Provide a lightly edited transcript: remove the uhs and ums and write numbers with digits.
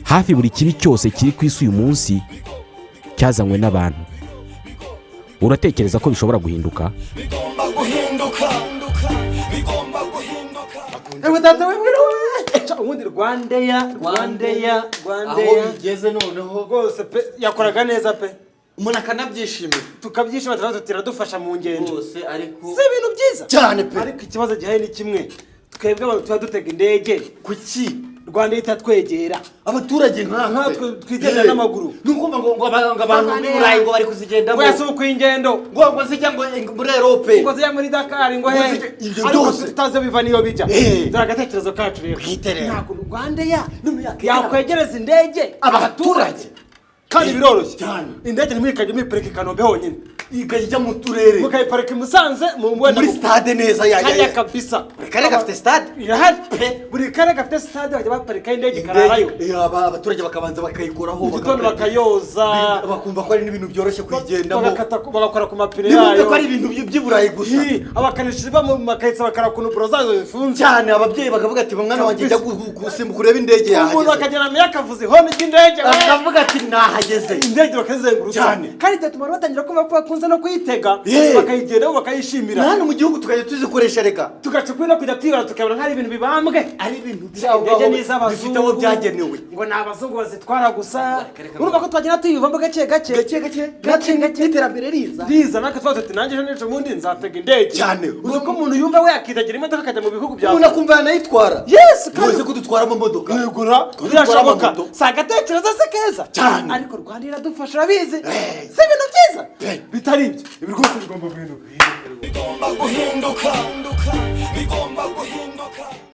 hafi buri kibi cyose kiri ku isi uyu munsi cyazanywe n'abantu. Uratekereza ko bishobora guhinduka? ubundi Rwandeya aho bigeze noneho rwose pe yakoraga neza pe, umuntu akanabyishimira tukabyishima turadufasha mu ngendo rwose, ariko si ibintu byiza cyane pe. ariko ikibazo gihaye ni kimwe, twebwe abantu tuba dutega indege, kuki Rwanda itatwegera abaturage nka twitenda n'amaguru? nukumva ngo abantu muri Burayi ngo bari kuzigendamo, ngo yasubukuye ingendo, ngo zijya ngo muri Europe, ngo zijya muri Dakar, ngo he ariko tutazi biva niyo bijya. Dore agatekerezo kacu rero, ntabwo Rwanda yakwegereza indege abaturage kandi biroroshye cyane. indege nimwikajya mwiparika i Kanombe honyine, ikajya mu turere, mukayiparika i Musanze muri stade neza ya kabisa. buri karere gafite stade irahari, buri karere gafite stade bajya baparika indege ikararayo, abaturage bakabanza bakayikoraho, igitondo bakayoza, bakumva ko ari n'ibintu byoroshye kuyigendamo, bagakora ku mapine yayo, ko ari ibintu by'Iburayi gusa. abakanishi ba mu makayitsi bakara ku nuburo zazo zifunze cyane, ababyeyi bakavuga ati mwana wanjye jya gusimbuka urebe indege yahageze, umuntu akagera mu yakavuze hone cy'indege akavuga ati nahageze, indege bakazengurutsa cyane. kandi byatuma batangira kuba bakunze no kuyitega, bakayigendaho bakayishimira. hano mu gihugu tukajya tuzikoresha, reka tugacukura no kujya twibara tukabona nk'ari ibintu bibambwe, ari ibintu indege n'iz'abazungu bifite aho byagenewe, ngo ni abazungu bazitwara gusa. urumva ko twagenda tuyivamo gake gake n'iterambere riza natwe twaza tuti nanjye ejo n'ejo bundi nzatega indege cyane. uzi ko umuntu yumva we yakitegera imodoka akajya mu bihugu bya umuntu akumva yanayitwara. Yes, kandi ko dutwara amamodoka, yegura birashoboka, si agatekerezo se keza cyane. ariko Rwanda iradufasha, urabizi si ibintu byiza bitari ibyo, ibi rwose bigomba guhinduka.